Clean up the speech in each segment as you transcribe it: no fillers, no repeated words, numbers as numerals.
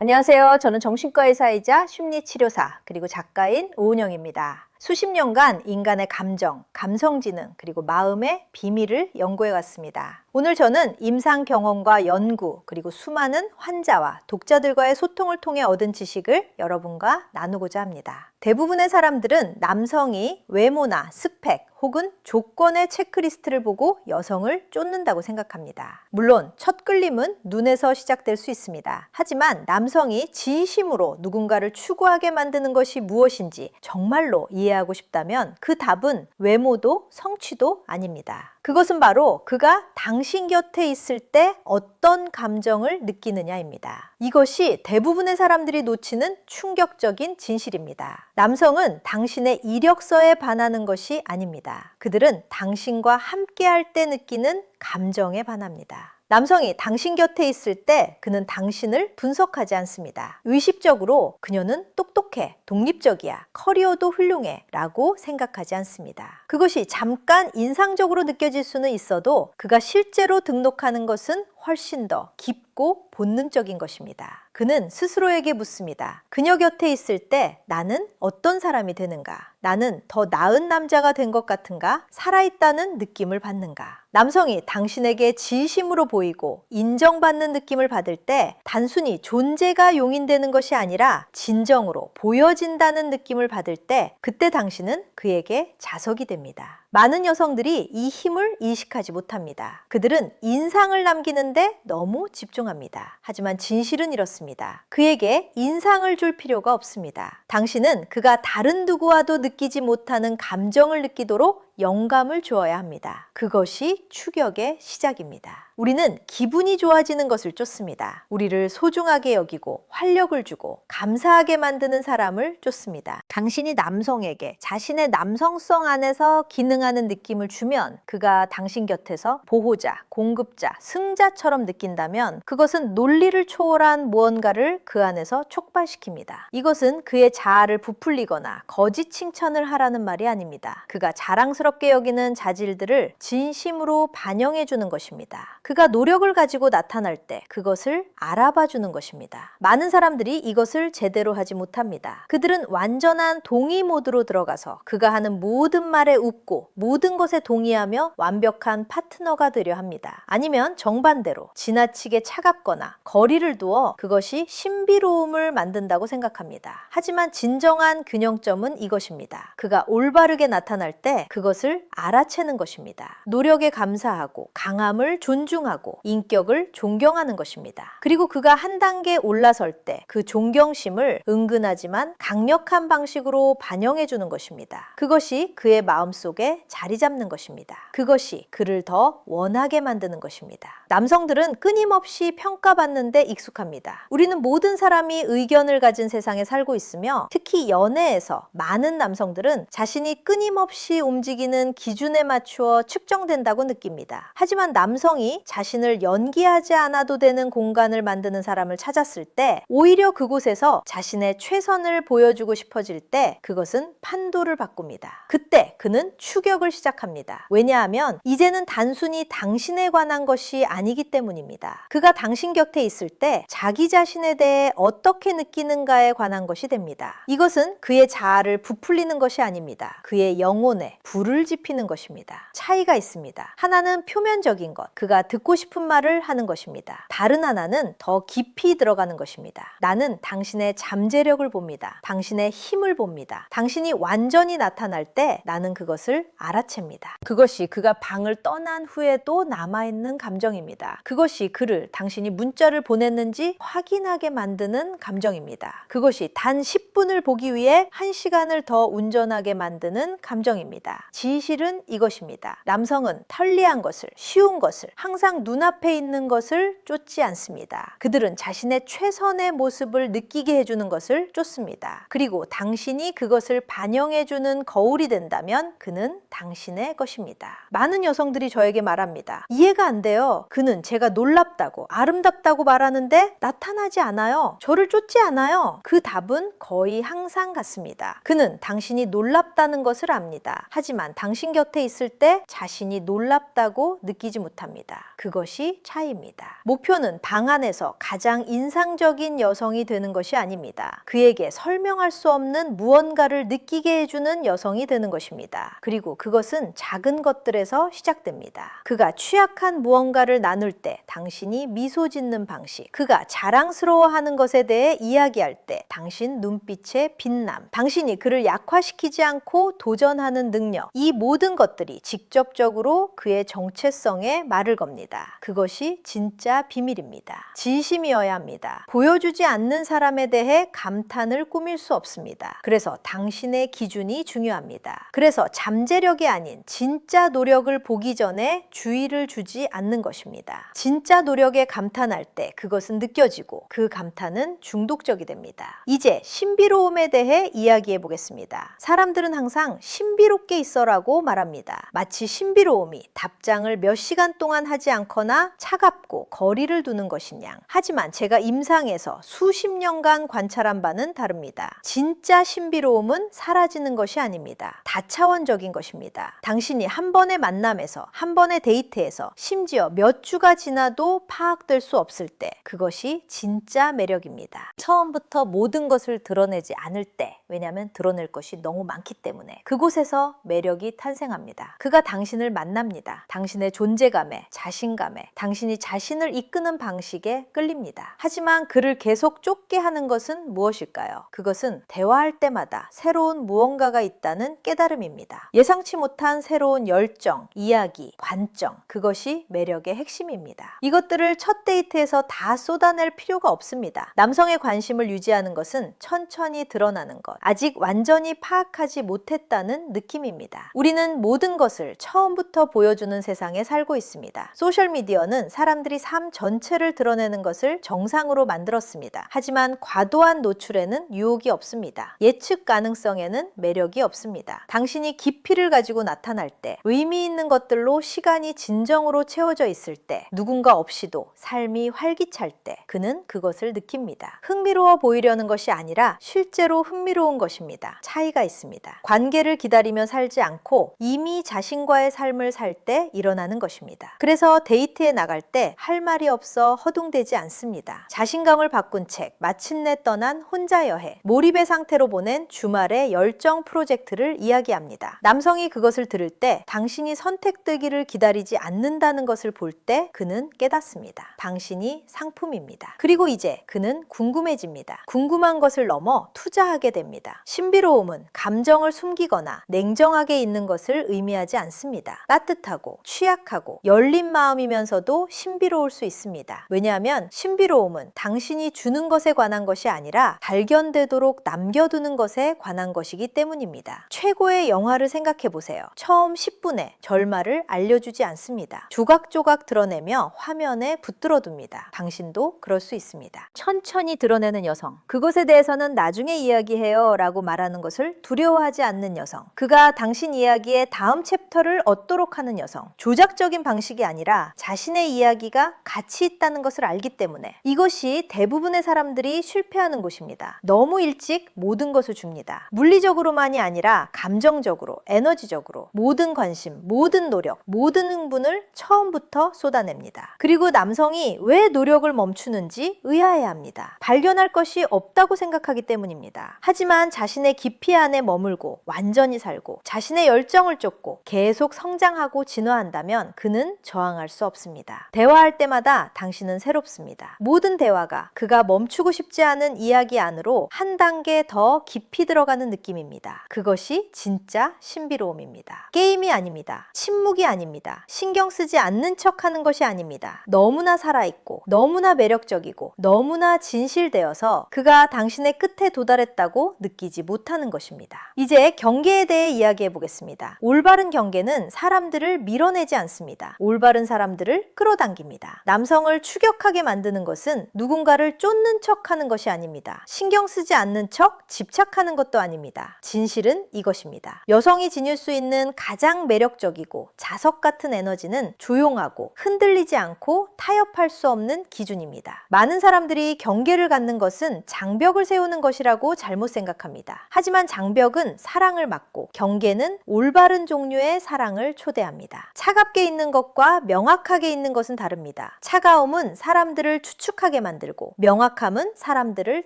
안녕하세요. 저는 정신과 의사이자 심리치료사 그리고 작가인 오은영입니다. 수십 년간 인간의 감정, 감성지능 그리고 마음의 비밀을 연구해 왔습니다. 오늘 저는 임상 경험과 연구 그리고 수많은 환자와 독자들과의 소통을 통해 얻은 지식을 여러분과 나누고자 합니다. 대부분의 사람들은 남성이 외모나 스펙 혹은 조건의 체크리스트를 보고 여성을 쫓는다고 생각합니다. 물론 첫 끌림은 눈에서 시작될 수 있습니다. 하지만 남성이 진심으로 누군가를 추구하게 만드는 것이 무엇인지 정말로 이해하고 싶다면 그 답은 외모도 성취도 아닙니다. 그것은 바로 그가 당신 곁에 있을 때 어떤 감정을 느끼느냐입니다. 이것이 대부분의 사람들이 놓치는 충격적인 진실입니다. 남성은 당신의 이력서에 반하는 것이 아닙니다. 그들은 당신과 함께할 때 느끼는 감정에 반합니다. 남성이 당신 곁에 있을 때 그는 당신을 분석하지 않습니다. 의식적으로 그녀는 똑똑해, 독립적이야, 커리어도 훌륭해 라고 생각하지 않습니다. 그것이 잠깐 인상적으로 느껴질 수는 있어도 그가 실제로 등록하는 것은 훨씬 더 깊고 본능적인 것입니다. 그는 스스로에게 묻습니다. 그녀 곁에 있을 때 나는 어떤 사람이 되는가? 나는 더 나은 남자가 된 것 같은가? 살아있다는 느낌을 받는가? 남성이 당신에게 진심으로 보이고 인정받는 느낌을 받을 때 단순히 존재가 용인되는 것이 아니라 진정으로 보여진다는 느낌을 받을 때 그때 당신은 그에게 자석이 됩니다. 많은 여성들이 이 힘을 인식하지 못합니다. 그들은 인상을 남기는데 너무 집중합니다. 하지만 진실은 이렇습니다. 그에게 인상을 줄 필요가 없습니다. 당신은 그가 다른 누구와도 느끼지 못하는 감정을 느끼도록 영감을 주어야 합니다. 그것이 추격의 시작입니다. 우리는 기분이 좋아지는 것을 쫓습니다. 우리를 소중하게 여기고 활력을 주고 감사하게 만드는 사람을 쫓습니다. 당신이 남성에게 자신의 남성성 안에서 기능하는 느낌을 주면 그가 당신 곁에서 보호자, 공급자, 승자처럼 느낀다면 그것은 논리를 초월한 무언가를 그 안에서 촉발시킵니다. 이것은 그의 자아를 부풀리거나 거짓 칭찬을 하라는 말이 아닙니다. 그가 자랑스럽게 여기는 자질들을 진심으로 반영해 주는 것입니다. 그가 노력을 가지고 나타날 때 그것을 알아봐 주는 것입니다. 많은 사람들이 이것을 제대로 하지 못합니다. 그들은 완전한 동의 모드로 들어가서 그가 하는 모든 말에 웃고 모든 것에 동의하며 완벽한 파트너가 되려 합니다. 아니면 정반대로 지나치게 차갑거나 거리를 두어 그것이 신비로움을 만든다고 생각합니다. 하지만 진정한 균형점은 이것입니다. 그가 올바르게 나타날 때 그것을 알아채는 것입니다. 노력에 감사하고 강함을 존중하고 인격을 존경하는 것입니다. 그리고 그가 한 단계 올라설 때 그 존경심을 은근하지만 강력한 방식으로 반영해 주는 것입니다. 그것이 그의 마음속에 자리 잡는 것입니다. 그것이 그를 더 원하게 만드는 것입니다. 남성들은 끊임없이 평가받는데 익숙합니다. 우리는 모든 사람이 의견을 가진 세상에 살고 있으며 특히 연애에서 많은 남성들은 자신이 끊임없이 움직이는 기준에 맞추어 측정된다고 느낍니다. 하지만 남성이 자신을 연기하지 않아도 되는 공간을 만드는 사람을 찾았을 때 오히려 그곳에서 자신의 최선을 보여주고 싶어질 때 그것은 판도를 바꿉니다. 그때 그는 추격을 시작합니다. 왜냐하면 이제는 단순히 당신에 관한 것이 아니기 때문입니다. 그가 당신 곁에 있을 때 자기 자신에 대해 어떻게 느끼는가에 관한 것이 됩니다. 이것은 그의 자아를 부풀리는 것이 아닙니다. 그의 영혼에 불을 지피는 것입니다. 차이가 있습니다. 하나는 표면적인 것, 그가 듣고 싶은 말을 하는 것입니다. 다른 하나는 더 깊이 들어가는 것입니다. 나는 당신의 잠재력을 봅니다. 당신의 힘을 봅니다. 당신이 완전히 나타날 때 나는 그것을 알아챕니다. 그것이 그가 방을 떠난 후에도 남아있는 감정입니다. 그것이 그를 당신이 문자를 보냈는지 확인하게 만드는 감정입니다. 그것이 단 10분을 보기 위해 1시간을 더 운전하게 만드는 감정입니다. 진실은 이것입니다. 남성은 편리한 것을, 쉬운 것을, 항상 눈앞에 있는 것을 쫓지 않습니다. 그들은 자신의 최선의 모습을 느끼게 해주는 것을 쫓습니다. 그리고 당신이 그것을 반영해주는 거울이 된다면 그는 당신의 것입니다. 많은 여성들이 저에게 말합니다. 이해가 안 돼요. 그 그는 제가 놀랍다고 아름답다고 말하는데 나타나지 않아요. 저를 쫓지 않아요. 그 답은 거의 항상 같습니다. 그는 당신이 놀랍다는 것을 압니다. 하지만 당신 곁에 있을 때 자신이 놀랍다고 느끼지 못합니다. 그것이 차이입니다. 목표는 방 안에서 가장 인상적인 여성이 되는 것이 아닙니다. 그에게 설명할 수 없는 무언가를 느끼게 해주는 여성이 되는 것입니다. 그리고 그것은 작은 것들에서 시작됩니다. 그가 취약한 무언가를 나눌 때 당신이 미소 짓는 방식, 그가 자랑스러워하는 것에 대해 이야기할 때 당신 눈빛의 빛남, 당신이 그를 약화시키지 않고 도전하는 능력, 이 모든 것들이 직접적으로 그의 정체성에 말을 겁니다. 그것이 진짜 비밀입니다. 진심이어야 합니다. 보여주지 않는 사람에 대해 감탄을 꾸밀 수 없습니다. 그래서 당신의 기준이 중요합니다. 그래서 잠재력이 아닌 진짜 노력을 보기 전에 주의를 주지 않는 것입니다. 진짜 노력에 감탄할 때 그것은 느껴지고 그 감탄은 중독적이 됩니다. 이제 신비로움에 대해 이야기해 보겠습니다. 사람들은 항상 신비롭게 있어라고 말합니다. 마치 신비로움이 답장을 몇 시간 동안 하지 않거나 차갑고 거리를 두는 것인 양. 하지만 제가 임상에서 수십 년간 관찰한 바는 다릅니다. 진짜 신비로움은 사라지는 것이 아닙니다. 다차원적인 것입니다. 당신이 한 번의 만남에서, 한 번의 데이트에서, 심지어 몇 주가 지나도 파악될 수 없을 때 그것이 진짜 매력입니다. 처음부터 모든 것을 드러내지 않을 때, 왜냐하면 드러낼 것이 너무 많기 때문에 그곳에서 매력이 탄생합니다. 그가 당신을 만납니다. 당신의 존재감에, 자신감에, 당신이 자신을 이끄는 방식에 끌립니다. 하지만 그를 계속 쫓게 하는 것은 무엇일까요? 그것은 대화할 때마다 새로운 무언가가 있다는 깨달음입니다. 예상치 못한 새로운 열정, 이야기, 관점, 그것이 매력의 핵심입니다. 이것들을 첫 데이트에서 다 쏟아낼 필요가 없습니다. 남성의 관심을 유지하는 것은 천천히 드러나는 것, 아직 완전히 파악하지 못했다는 느낌입니다. 우리는 모든 것을 처음부터 보여주는 세상에 살고 있습니다. 소셜미디어는 사람들이 삶 전체를 드러내는 것을 정상으로 만들었습니다. 하지만 과도한 노출에는 유혹이 없습니다. 예측 가능성에는 매력이 없습니다. 당신이 깊이를 가지고 나타날 때, 의미 있는 것들로 시간이 진정으로 채워져 있을 때, 누군가 없이도 삶이 활기찰 때 그는 그것을 느낍니다. 흥미로워 보이려는 것이 아니라 실제로 흥미로운 것입니다. 차이가 있습니다. 관계를 기다리며 살지 않고 이미 자신과의 삶을 살 때 일어나는 것입니다. 그래서 데이트에 나갈 때 할 말이 없어 허둥대지 않습니다. 자신감을 바꾼 책, 마침내 떠난 혼자 여행, 몰입의 상태로 보낸 주말의 열정 프로젝트를 이야기합니다. 남성이 그것을 들을 때 당신이 선택되기를 기다리지 않는다는 것을 볼 때 그는 깨닫습니다. 당신이 상품입니다. 그리고 이제 그는 궁금해집니다. 궁금한 것을 넘어 투자하게 됩니다. 신비로움은 감정을 숨기거나 냉정하게 있는 것을 의미하지 않습니다. 따뜻하고 취약하고 열린 마음이면서도 신비로울 수 있습니다. 왜냐하면 신비로움은 당신이 주는 것에 관한 것이 아니라 발견되도록 남겨두는 것에 관한 것이기 때문입니다. 최고의 영화를 생각해 보세요. 처음 10분에 결말을 알려주지 않습니다. 조각조각 드러내며 화면에 붙들어둡니다. 당신도 그럴 수 있습니다. 천천히 드러내는 여성, 그것에 대해서는 나중에 이야기해요 라고 말하는 것을 두려워하지 않는 여성, 그가 당신 이야기의 다음 챕터를 얻도록 하는 여성, 조작적인 방식이 아니라 자신의 이야기가 가치 있다는 것을 알기 때문에 이것이 대부분의 사람들이 실패하는 곳입니다. 너무 일찍 모든 것을 줍니다. 물리적으로만이 아니라 감정적으로, 에너지적으로 모든 관심, 모든 노력, 모든 흥분을 처음부터 쏟아냅니다. 그리고 남성이 왜 노력을 멈추는지 의아해야 합니다. 발견할 것이 없다고 생각하기 때문입니다. 하지만 자신의 깊이 안에 머물고 완전히 살고 자신의 열정을 쫓고 계속 성장하고 진화한다면 그는 저항할 수 없습니다. 대화할 때마다 당신은 새롭습니다. 모든 대화가 그가 멈추고 싶지 않은 이야기 안으로 한 단계 더 깊이 들어가는 느낌입니다. 그것이 진짜 신비로움입니다. 게임이 아닙니다. 침묵이 아닙니다. 신경 쓰지 않는 척하는 것이 아닙니다. 너무나 살아있고 너무나 매력적이고 너무나 진실되어서 그가 당신의 끝에 도달했다고 느끼지 못하는 것입니다. 이제 경계에 대해 이야기해 보겠습니다. 올바른 경계는 사람들을 밀어내지 않습니다. 올바른 사람들을 끌어당깁니다. 남성을 추격하게 만드는 것은 누군가를 쫓는 척하는 것이 아닙니다. 신경 쓰지 않는 척 집착하는 것도 아닙니다. 진실은 이것입니다. 여성이 지닐 수 있는 가장 매력적이고 자석 같은 에너지는 조용하고 흔들리지 않고 타협할 수 없는 기준입니다. 많은 사람들이 경계를 갖는 것은 장벽을 세우는 것이라고 잘못 생각합니다. 하지만 장벽은 사랑을 막고 경계는 올바른 종류의 사랑을 초대합니다. 차갑게 있는 것과 명확하게 있는 것은 다릅니다. 차가움은 사람들을 추측하게 만들고 명확함은 사람들을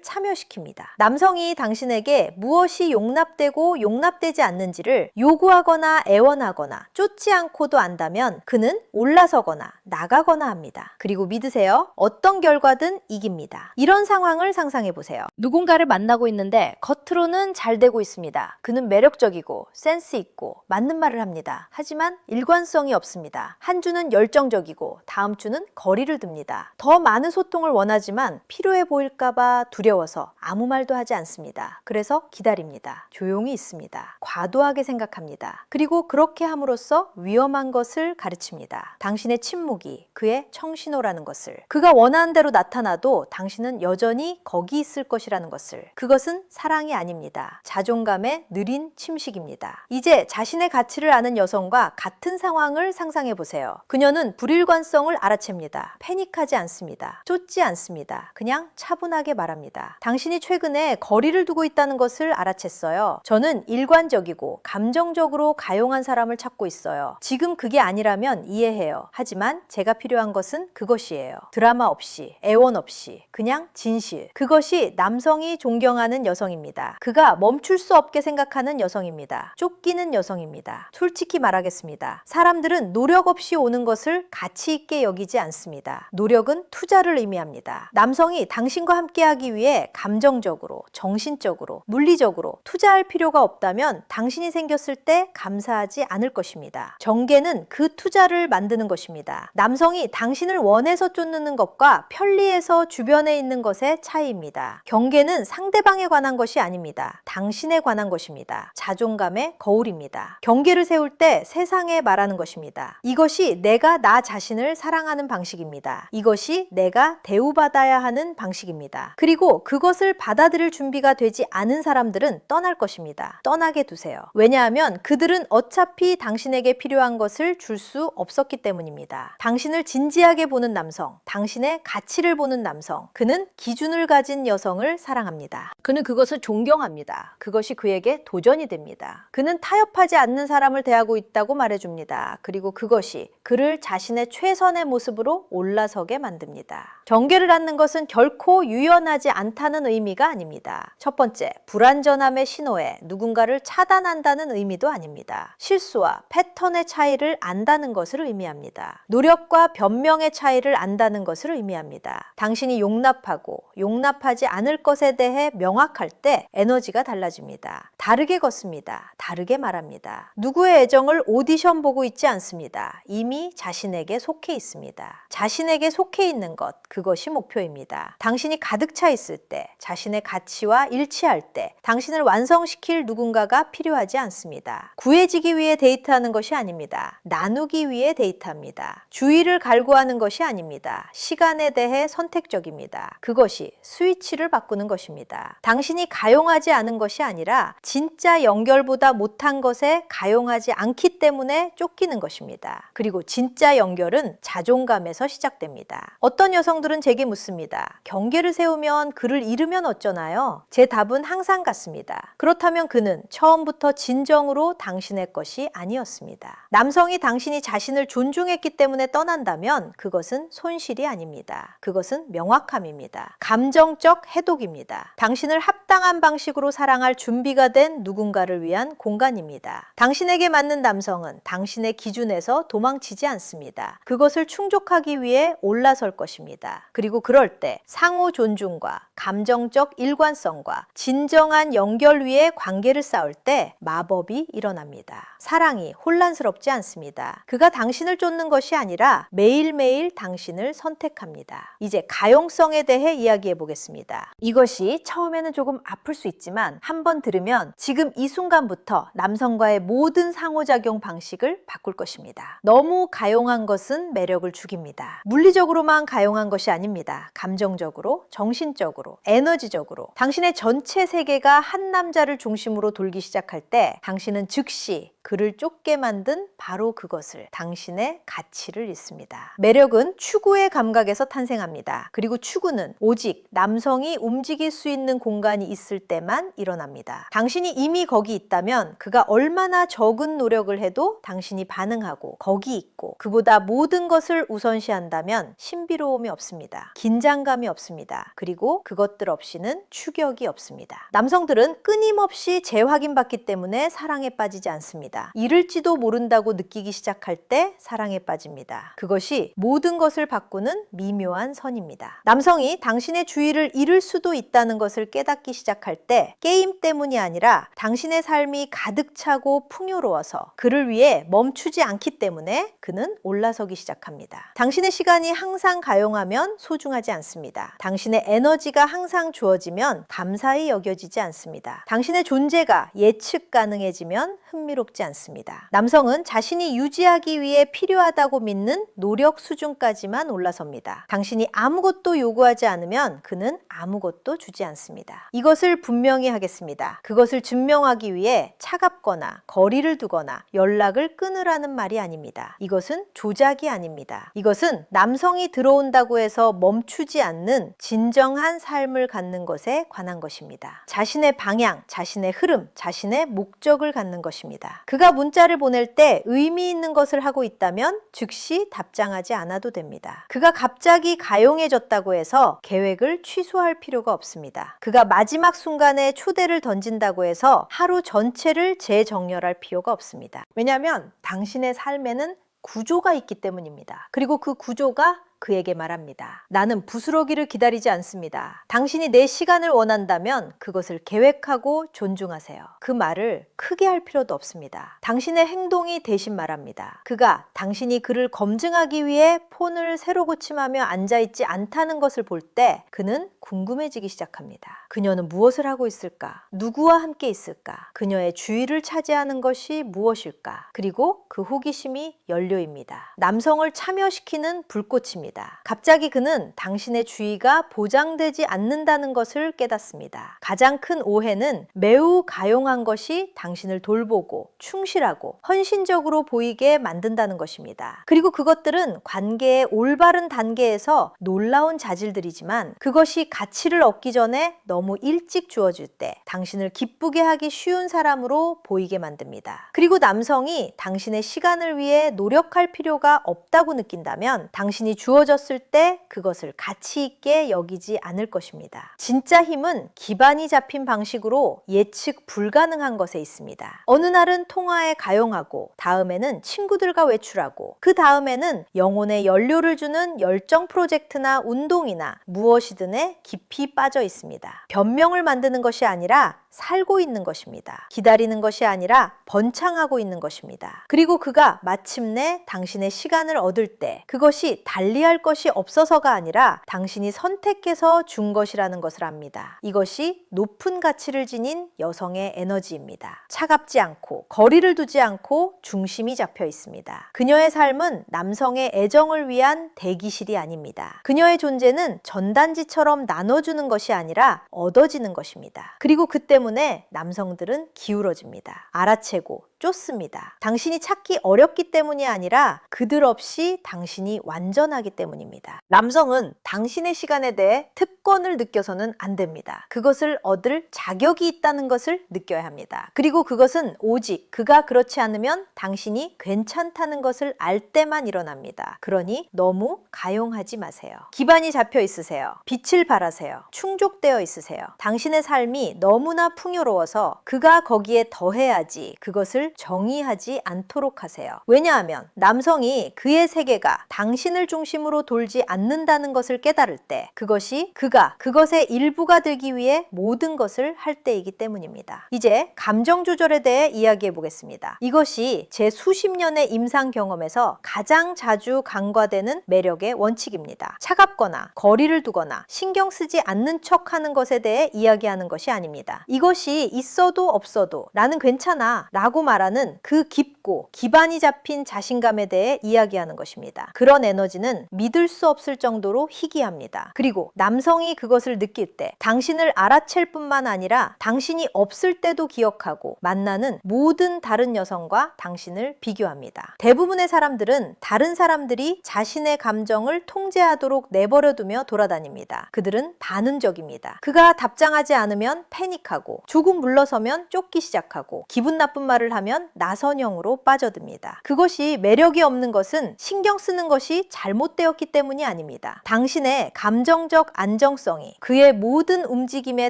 참여시킵니다. 남성이 당신에게 무엇이 용납되고 용납되지 않는지를 요구하거나 애원하거나 쫓지 않고도 안다면 그는 올라서거나 나가거나 합니다. 그리고 믿으세요. 어떤 결과든 이깁니다. 이런 상황을 상상해 보세요. 누군가를 만나고 있는데 겉으로는 잘 되고 있습니다. 그는 매력적이고 센스 있고 맞는 말을 합니다. 하지만 일관성이 없습니다. 한 주는 열정적이고 다음 주는 거리를 둡니다. 더 많은 소통을 원하지만 필요해 보일까봐 두려워서 아무 말도 하지 않습니다. 그래서 기다립니다. 조용히 있습니다. 과도하게 생각합니다. 그리고 그렇게 함으로써 위험한 것을 가르칩니다. 당신의 침묵이 그의 청신호라는 것을, 그가 원하는 대로 나타나도 당신은 여전히 거기 있을 것이라는 것을. 그것은 사랑이 아닙니다. 자존감의 느린 침식입니다. 이제 자신의 가치를 아는 여성과 같은 상황을 상상해 보세요. 그녀는 불일관성을 알아챕니다. 패닉하지 않습니다. 쫓지 않습니다. 그냥 차분하게 말합니다. 당신이 최근에 거리를 두고 있다는 것을 알아챘어요. 저는 일관적이고 감정적으로 가용한 사람을 찾고 있어요. 지금 그게 아니라면 이해해요. 하지만 제가 필요한 것은 그것이에요. 드라마 없이, 애원 없이, 그냥 진실. 그것이 남성이 존경하는 여성입니다. 그가 멈출 수 없게 생각하는 여성입니다. 쫓기는 여성입니다. 솔직히 말하겠습니다. 사람들은 노력 없이 오는 것을 가치 있게 여기지 않습니다. 노력은 투자를 의미합니다. 남성이 당신과 함께하기 위해 감정적으로, 정신적으로, 물리적으로 투자할 필요가 없다면 당신이 생겼을 때 감사하지 않을 것입니다. 정계는 그 투자를 만드는 것입니다. 남성이 당신을 원해서 쫓는 것과 편리해서 주변에 있는 것의 차이입니다. 경계는 상대방에 관한 것이 아닙니다. 당신에 관한 것입니다. 자존감의 거울입니다. 경계를 세울 때 세상에 말하는 것입니다. 이것이 내가 나 자신을 사랑하는 방식입니다. 이것이 내가 대우받아야 하는 방식입니다. 그리고 그것을 받아들일 준비가 되지 않은 사람들은 떠날 것입니다. 떠나게 두세요. 왜냐하면 그들은 어차피 당신에게 필요한 것을 줄 수 없었기 때문입니다. 당신을 진지하게 보는 남성, 당신의 가치를 보는 남성, 그는 기준을 가진 여성을 사랑합니다. 그는 그것을 존경합니다. 그것이 그에게 도전이 됩니다. 그는 타협하지 않는 사람을 대하고 있다고 말해줍니다. 그리고 그것이 그를 자신의 최선의 모습으로 올라서게 만듭니다. 경계를 갖는 것은 결코 유연하지 않다는 의미가 아닙니다. 첫 번째, 불완전함의 신호에 누군가를 차단한다는 의미도 아닙니다. 실수와 패턴의 차이를 안다는 것을 의미합니다. 노력과 변명의 차이를 안다는 것을 의미합니다. 당신이 용납하고 용납하지 않을 것에 대해 명확할 때 에너지가 달라집니다. 다르게 걷습니다. 다르게 말합니다. 누구의 애정을 오디션 보고 있지 않습니다. 이미 자신에게 속해 있습니다. 자신에게 속해 있는 것, 그것이 목표입니다. 당신이 가득 차 있을 때, 자신의 가치와 일치할 때 당신을 완성시킬 누군가가 필요하지 않습니다. 구해지기 위해 데이트하는 것이 아닙니다. 나누기 위해 데이트합니다. 주의를 갈구하는 것이 아닙니다. 시간에 대해 선택적입니다. 그것이 스위치를 바꾸는 것입니다. 당신이 가용하지 않은 것이 아니라 진짜 연결보다 못한 것에 가용하지 않기 때문에 쫓기는 것입니다. 그리고 진짜 연결은 자존감에서 시작됩니다. 어떤 여성들은 제게 묻습니다. 경계를 세우면 그를 잃으면 어쩌나요? 제 답은 항상 같습니다. 그렇다면 그는 처음부터 진정으로 당신의 것이 아니었습니다. 남성이 당신이 자신을 존중했기 때문에 떠난다면 그것은 손실이 아닙니다. 그것은 명확함입니다. 감정적 해독입니다. 당신을 합당한 방식으로 사랑할 준비가 된 누군가를 위한 공간입니다. 당신에게 맞는 남성은 당신의 기준에서 도망치지 않습니다. 그것을 충족하기 위해 올라설 것입니다. 그리고 그럴 때 상호 존중과 감정적 일관성과 진정한 연결 위에 관계를 쌓을 때 마법이 일어납니다. 사랑이 혼란스럽지 않습니다. 그가 당신을 쫓는 것이 아니라 매일매일 당신을 선택합니다. 이제 가용성에 대해 이야기해 보겠습니다. 이것이 처음에는 조금 아플 수 있지만 한번 들으면 지금 이 순간부터 남성과의 모든 상호작용 방식을 바꿀 것입니다. 너무 가용한 것은 매력을 죽입니다. 물리적으로만 가용한 것이 아닙니다. 감정적으로, 정신적으로, 에너지적으로 당신의 전체 세계가 한 남자를 중심으로 돌기 시작할 때 당신은 즉시 그를 쫓게 만든 바로 그것을, 당신의 가치를 잃습니다. 매력은 추구의 감각에서 탄생합니다. 그리고 추구는 오직 남성이 움직일 수 있는 공간이 있을 때만 일어납니다. 당신이 이미 거기 있다면 그가 얼마나 적은 노력을 해도 당신이 반응하고 거기 있고 그보다 모든 것을 우선시한다면 신비로움이 없습니다. 긴장감이 없습니다. 그리고 그것들 없이는 추격이 없습니다. 남성들은 끊임없이 재확인받기 때문에 사랑에 빠지지 않습니다. 잃을지도 모른다고 느끼기 시작할 때 사랑에 빠집니다. 그것이 모든 것을 바꾸는 미묘한 선입니다. 남성이 당신의 주의를 잃을 수도 있다는 것을 깨닫기 시작할 때 게임 때문이 아니라 당신의 삶이 가득 차고 풍요로워서 그를 위해 멈추지 않기 때문에 그는 올라서기 시작합니다. 당신의 시간이 항상 가용하면 소중하지 않습니다. 당신의 에너지가 항상 주어지면 감사히 여겨지지 않습니다. 당신의 존재가 예측 가능해지면 흥미롭지 않습니다. 남성은 자신이 유지하기 위해 필요하다고 믿는 노력 수준까지만 올라섭니다. 당신이 아무것도 요구하지 않으면 그는 아무것도 주지 않습니다. 이것을 분명히 하겠습니다. 그것을 증명하기 위해 차갑거나 거리를 두거나 연락을 끊으라는 말이 아닙니다. 이것은 조작이 아닙니다. 이것은 남성이 들어온다고 해서 멈추지 않는 진정한 삶을 갖는 것에 관한 것입니다. 자신의 방향, 자신의 흐름, 자신의 목적을 갖는 것입니다. 그가 문자를 보낼 때 의미 있는 것을 하고 있다면 즉시 답장하지 않아도 됩니다. 그가 갑자기 가용해졌다고 해서 계획을 취소할 필요가 없습니다. 그가 마지막 순간에 초대를 던진다고 해서 하루 전체를 재정렬할 필요가 없습니다. 왜냐하면 당신의 삶에는 구조가 있기 때문입니다. 그리고 그 구조가 그에게 말합니다. 나는 부스러기를 기다리지 않습니다. 당신이 내 시간을 원한다면 그것을 계획하고 존중하세요. 그 말을 크게 할 필요도 없습니다. 당신의 행동이 대신 말합니다. 그가 당신이 그를 검증하기 위해 폰을 새로 고침하며 앉아있지 않다는 것을 볼 때 그는 궁금해지기 시작합니다. 그녀는 무엇을 하고 있을까? 누구와 함께 있을까? 그녀의 주의를 차지하는 것이 무엇일까? 그리고 그 호기심이 연료입니다. 남성을 참여시키는 불꽃입니다. 갑자기 그는 당신의 주의가 보장되지 않는다는 것을 깨닫습니다. 가장 큰 오해는 매우 가용한 것이 당신을 돌보고 충실하고 헌신적으로 보이게 만든다는 것입니다. 그리고 그것들은 관계의 올바른 단계에서 놀라운 자질들이지만 그것이 가치를 얻기 전에 너무 일찍 주어질 때 당신을 기쁘게 하기 쉬운 사람으로 보이게 만듭니다. 그리고 남성이 당신의 시간을 위해 노력할 필요가 없다고 느낀다면 당신이 주어졌을 때 그것을 가치 있게 여기지 않을 것입니다. 진짜 힘은 기반이 잡힌 방식으로 예측 불가능한 것에 있습니다. 어느 날은 통화에 가용하고 다음에는 친구들과 외출하고 그 다음에는 영혼에 연료를 주는 열정 프로젝트나 운동이나 무엇이든에 깊이 빠져 있습니다. 변명을 만드는 것이 아니라 살고 있는 것입니다. 기다리는 것이 아니라 번창하고 있는 것입니다. 그리고 그가 마침내 당신의 시간을 얻을 때 그것이 달리할 것이 없어서가 아니라 당신이 선택해서 준 것이라는 것을 압니다. 이것이 높은 가치를 지닌 여성의 에너지입니다. 차갑지 않고 거리를 두지 않고 중심이 잡혀 있습니다. 그녀의 삶은 남성의 애정을 위한 대기실이 아닙니다. 그녀의 존재는 전단지처럼 나눠주는 것이 아니라 얻어지는 것입니다. 그리고 그 때문에 남성들은 기울어집니다. 알아채고 쫓습니다. 당신이 찾기 어렵기 때문이 아니라 그들 없이 당신이 완전하기 때문입니다. 남성은 당신의 시간에 대해 특권을 느껴서는 안 됩니다. 그것을 얻을 자격이 있다는 것을 느껴야 합니다. 그리고 그것은 오직 그가 그렇지 않으면 당신이 괜찮다는 것을 알 때만 일어납니다. 그러니 너무 가용하지 마세요. 기반이 잡혀 있으세요. 빛을 발하세요. 충족되어 있으세요. 당신의 삶이 너무나 풍요로워서 그가 거기에 더해야지 그것을 정의하지 않도록 하세요. 왜냐하면 남성이 그의 세계가 당신을 중심으로 돌지 않는다는 것을 깨달을 때 그것이 그가 그것의 일부가 되기 위해 모든 것을 할 때이기 때문입니다. 이제 감정 조절에 대해 이야기해 보겠습니다. 이것이 제 수십 년의 임상 경험에서 가장 자주 간과되는 매력의 원칙입니다. 차갑거나 거리를 두거나 신경 쓰지 않는 척 하는 것에 대해 이야기하는 것이 아닙니다. 이것 이것이 있어도 없어도 나는 괜찮아 라고 말하는 그 깊고 기반이 잡힌 자신감에 대해 이야기하는 것입니다. 그런 에너지는 믿을 수 없을 정도로 희귀합니다. 그리고 남성이 그것을 느낄 때 당신을 알아챌 뿐만 아니라 당신이 없을 때도 기억하고 만나는 모든 다른 여성과 당신을 비교합니다. 대부분의 사람들은 다른 사람들이 자신의 감정을 통제하도록 내버려두며 돌아다닙니다. 그들은 반응적입니다. 그가 답장하지 않으면 패닉하고 조금 물러서면 쫓기 시작하고 기분 나쁜 말을 하면 나선형으로 빠져듭니다. 그것이 매력이 없는 것은 신경 쓰는 것이 잘못되었기 때문이 아닙니다. 당신의 감정적 안정성이 그의 모든 움직임에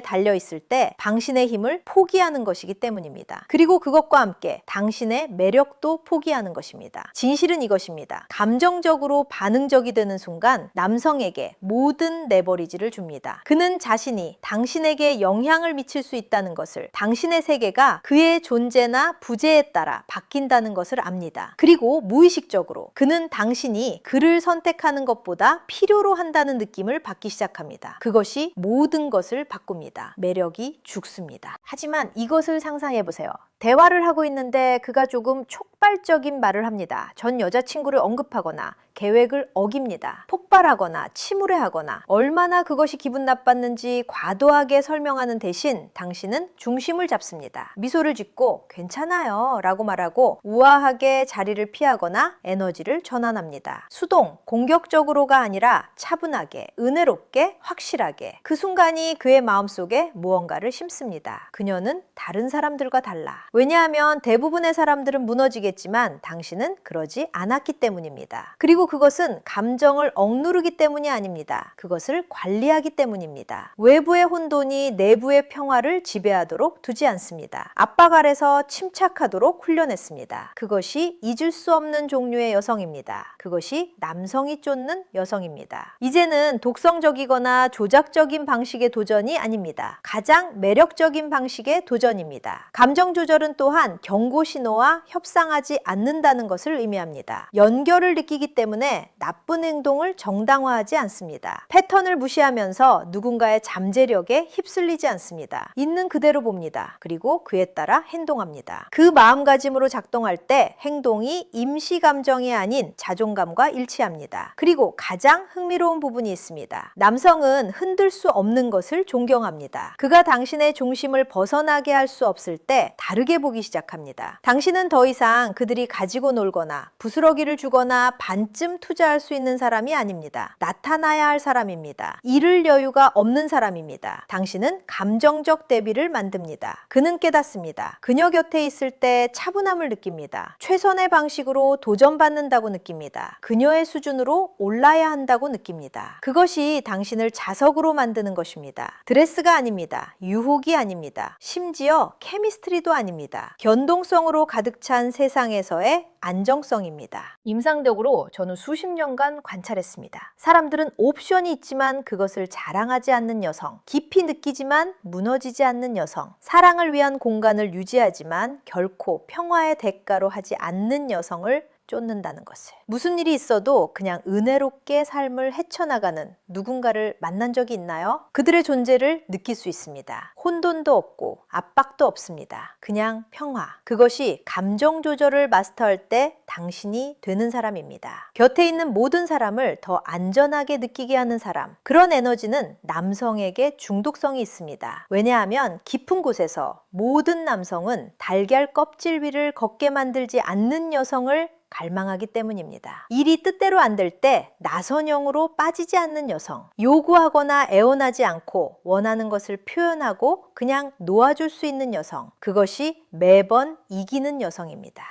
달려있을 때 당신의 힘을 포기하는 것이기 때문입니다. 그리고 그것과 함께 당신의 매력도 포기하는 것입니다. 진실은 이것입니다. 감정적으로 반응적이 되는 순간 남성에게 모든 레버리지를 줍니다. 그는 자신이 당신에게 영향을 미칠 수 있다는 것을, 당신의 세계가 그의 존재나 부재에 따라 바뀐다는 것을 압니다. 그리고 무의식적으로 그는 당신이 그를 선택하는 것보다 필요로 한다는 느낌을 받기 시작합니다. 그것이 모든 것을 바꿉니다. 매력이 죽습니다. 하지만 이것을 상상해 보세요. 대화를 하고 있는데 그가 조금 촉발적인 말을 합니다. 전 여자친구를 언급하거나 계획을 어깁니다. 폭발하거나 침울해하거나 얼마나 그것이 기분 나빴는지 과도하게 설명하는 대신 당신은 중심을 잡습니다. 미소를 짓고 괜찮아요 라고 말하고 우아하게 자리를 피하거나 에너지를 전환합니다. 수동, 공격적으로가 아니라 차분하게, 은혜롭게, 확실하게 그 순간이 그의 마음속에 무언가를 심습니다. 그녀는 다른 사람들과 달라. 왜냐하면 대부분의 사람들은 무너지겠지만 당신은 그러지 않았기 때문입니다. 그리고 그것은 감정을 억누르기 때문이 아닙니다. 그것을 관리하기 때문입니다. 외부의 혼돈이 내부의 평화를 지배하도록 두지 않습니다. 압박 아래서 침착하도록 훈련했습니다. 그것이 잊을 수 없는 종류의 여성입니다. 그것이 남성이 쫓는 여성입니다. 이제는 독성적이거나 조작적인 방식의 도전이 아닙니다. 가장 매력적인 방식의 도전입니다. 감정 조절은 또한 경고 신호와 협상하지 않는다는 것을 의미합니다. 연결을 느끼기 때문에 나쁜 행동을 정당화하지 않습니다. 패턴을 무시하면서 누군가의 잠재력에 휩쓸리지 않습니다. 있는 그대로 봅니다. 그리고 그에 따라 행동합니다. 그 마음가짐으로 작동할 때 행동이 임시 감정이 아닌 자존감과 일치합니다. 그리고 가장 흥미로운 부분이 있습니다. 남성은 흔들 수 없는 것을 존경합니다. 그가 당신의 중심을 벗어나게 할 수 없을 때 다르게 보기 시작합니다. 당신은 더 이상 그들이 가지고 놀거나 부스러기를 주거나 반쯤 투자할 수 있는 사람이 아닙니다. 나타나야 할 사람입니다. 잃을 여유가 없는 사람입니다. 당신은 감정적 대비를 만듭니다. 그는 깨닫습니다. 그녀 곁에 있을 때 차분함을 느낍니다. 최선의 방식으로 도전받는다고 느낍니다. 그녀의 수준으로 올라야 한다고 느낍니다. 그것이 당신을 자석으로 만드는 것입니다. 드레스가 아닙니다. 유혹이 아닙니다. 심지어 케미스트리도 아닙니다. 변동성으로 가득 찬 세상에서의 안정성입니다. 임상적으로 저는 수십 년간 관찰했습니다. 사람들은 옵션이 있지만 그것을 자랑하지 않는 여성, 깊이 느끼지만 무너지지 않는 여성, 사랑을 위한 공간을 유지하지만 결코 평화의 대가로 하지 않는 여성을 쫓는다는 것을. 무슨 일이 있어도 그냥 은혜롭게 삶을 헤쳐나가는 누군가를 만난 적이 있나요? 그들의 존재를 느낄 수 있습니다. 혼돈도 없고 압박도 없습니다. 그냥 평화. 그것이 감정 조절을 마스터할 때 당신이 되는 사람입니다. 곁에 있는 모든 사람을 더 안전하게 느끼게 하는 사람. 그런 에너지는 남성에게 중독성이 있습니다. 왜냐하면 깊은 곳에서 모든 남성은 달걀 껍질 위를 걷게 만들지 않는 여성을 갈망하기 때문입니다. 일이 뜻대로 안 될 때 나선형으로 빠지지 않는 여성, 요구하거나 애원하지 않고 원하는 것을 표현하고 그냥 놓아줄 수 있는 여성, 그것이 매번 이기는 여성입니다.